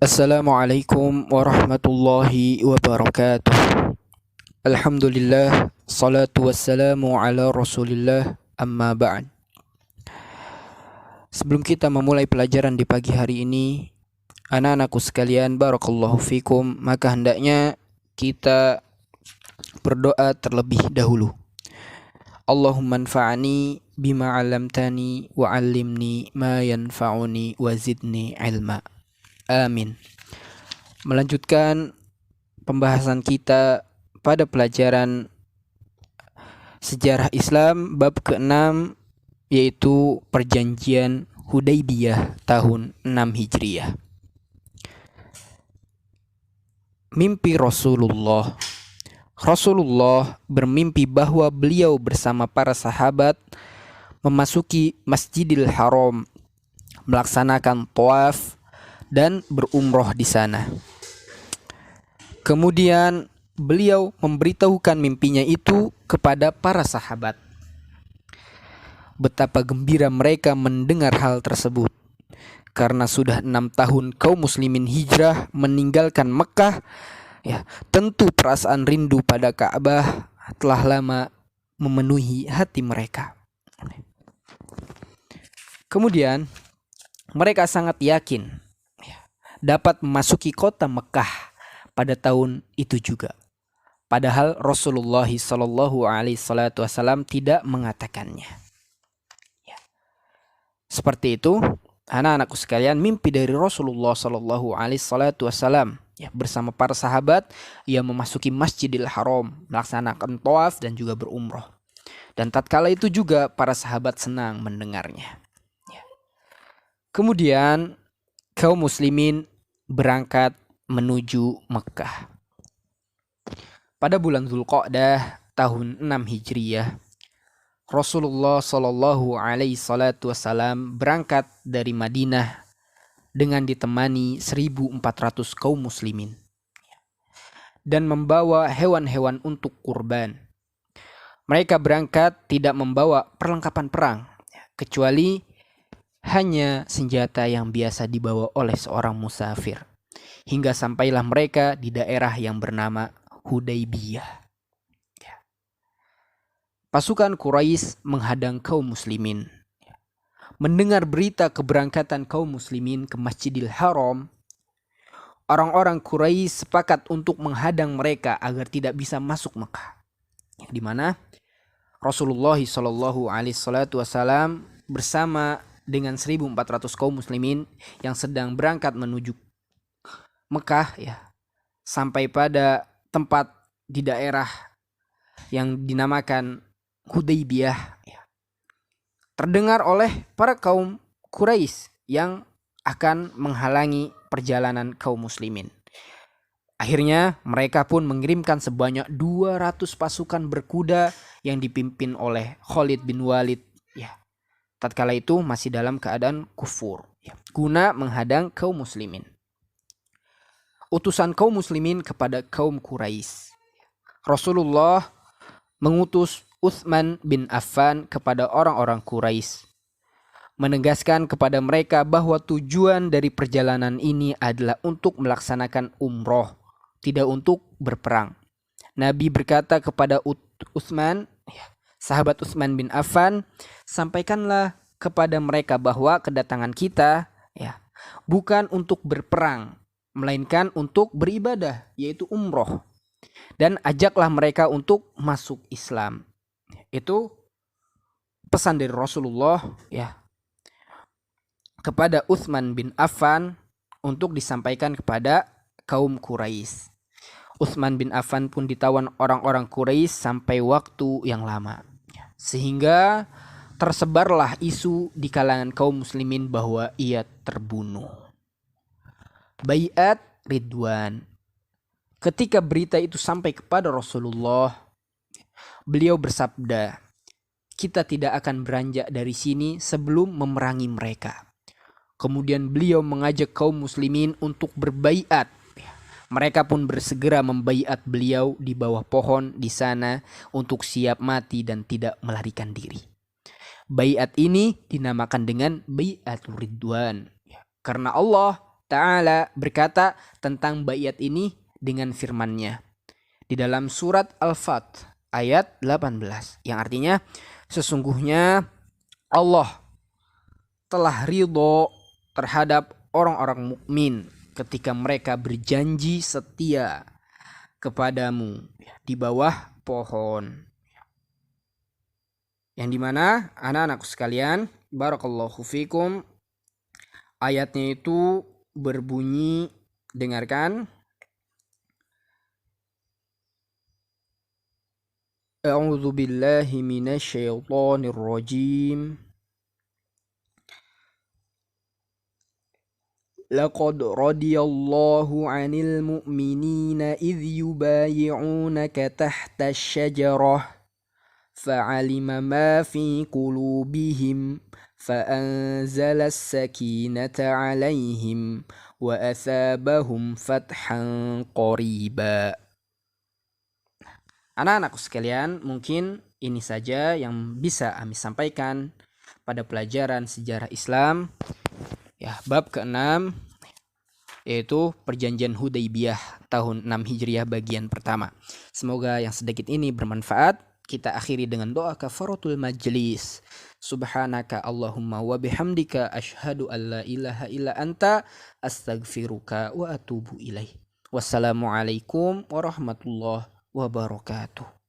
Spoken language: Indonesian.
Assalamualaikum warahmatullahi wabarakatuh. Alhamdulillah, salatu wassalamu ala rasulillah, amma ba'd. Sebelum kita memulai pelajaran di pagi hari ini, anak-anakku sekalian, barakallahu fikum, maka hendaknya kita berdoa terlebih dahulu. Allahumma anfa'ni bima 'allamtani wa 'allimni ma yanfa'uni wa zidni ilma. Amin. Melanjutkan pembahasan kita pada pelajaran sejarah Islam bab ke-6, yaitu perjanjian Hudaybiyah tahun 6 Hijriah. Mimpi Rasulullah. Rasulullah bermimpi bahwa beliau bersama para sahabat memasuki Masjidil Haram, melaksanakan tawaf dan berumroh di sana. Kemudian beliau memberitahukan mimpinya itu kepada para sahabat. Betapa gembira mereka mendengar hal tersebut, karena sudah 6 tahun kaum muslimin hijrah meninggalkan Mekah. Tentu perasaan rindu pada Ka'bah telah lama memenuhi hati mereka. Kemudian mereka sangat yakin dapat memasuki kota Mekah pada tahun itu juga. Padahal Rasulullah SAW tidak mengatakannya. Seperti itu, anak-anakku sekalian, mimpi dari Rasulullah SAW bersama para sahabat yang memasuki Masjidil Haram, melaksanakan tawaf dan juga berumroh. Dan tatkala itu juga para sahabat senang mendengarnya. Kemudian kaum muslimin berangkat menuju Mekah. Pada bulan Dzulqa'dah tahun 6 Hijriah, Rasulullah SAW berangkat dari Madinah dengan ditemani 1.400 kaum muslimin dan membawa hewan-hewan untuk kurban. Mereka berangkat tidak membawa perlengkapan perang, kecuali hanya senjata yang biasa dibawa oleh seorang musafir, hingga sampailah mereka di daerah yang bernama Hudaybiyah. Pasukan Quraisy menghadang kaum muslimin. Mendengar berita keberangkatan kaum muslimin ke Masjidil Haram, orang-orang Quraisy sepakat untuk menghadang mereka agar tidak bisa masuk Mekah. Di mana Rasulullah SAW bersama dengan 1.400 kaum muslimin yang sedang berangkat menuju Mekah, sampai pada tempat di daerah yang dinamakan Hudaybiyah, terdengar oleh para kaum Quraisy yang akan menghalangi perjalanan kaum muslimin. Akhirnya mereka pun mengirimkan sebanyak 200 pasukan berkuda yang dipimpin oleh Khalid bin Walid. Tatkala itu masih dalam keadaan kufur, guna menghadang kaum muslimin. Utusan kaum muslimin kepada kaum Quraisy. Rasulullah mengutus Utsman bin Affan kepada orang-orang Quraisy, menegaskan kepada mereka bahwa tujuan dari perjalanan ini adalah untuk melaksanakan umroh, tidak untuk berperang. Nabi berkata kepada Utsman, sahabat Utsman bin Affan, sampaikanlah kepada mereka bahwa kedatangan kita bukan untuk berperang, melainkan untuk beribadah, yaitu umroh. Dan ajaklah mereka untuk masuk Islam. Itu pesan dari Rasulullah kepada Utsman bin Affan untuk disampaikan kepada kaum Quraisy. Utsman bin Affan pun ditawan orang-orang Quraisy sampai waktu yang lama, sehingga tersebarlah isu di kalangan kaum muslimin bahwa ia terbunuh. Baiat Ridwan. Ketika berita itu sampai kepada Rasulullah, beliau bersabda, kita tidak akan beranjak dari sini sebelum memerangi mereka. Kemudian beliau mengajak kaum muslimin untuk berbaiat. Mereka pun bersegera membaiat beliau di bawah pohon di sana untuk siap mati dan tidak melarikan diri. Baiat ini dinamakan dengan Baiatul Ridwan, karena Allah Ta'ala berkata tentang baiat ini dengan firman-Nya di dalam surat Al-Fat ayat 18 yang artinya sesungguhnya Allah telah ridho terhadap orang-orang mukmin ketika mereka berjanji setia kepadamu di bawah pohon. Yang dimana anak-anakku sekalian, barakallahu fikum, ayatnya itu berbunyi, dengarkan. A'udzu billahi minasyaitonir rajim. Laqad radiyallahu 'anil mu'minina idh yubayi'unaka tahta asy-syajarah fa'alima ma fi qulubihim fa'anzala as-sakinata 'alaihim wa asabahum fathan qariba. Anak-anakku sekalian, mungkin ini saja yang bisa kami sampaikan pada pelajaran sejarah Islam ya, bab ke-6 yaitu perjanjian Hudaybiyah tahun 6 Hijriah bagian pertama. Semoga yang sedikit ini bermanfaat. Kita akhiri dengan doa kafaratul majlis. Subhanaka Allahumma wa bihamdika asyhadu an la ilaha illa anta astaghfiruka wa atubu ilaih. Wassalamualaikum warahmatullahi wabarakatuh.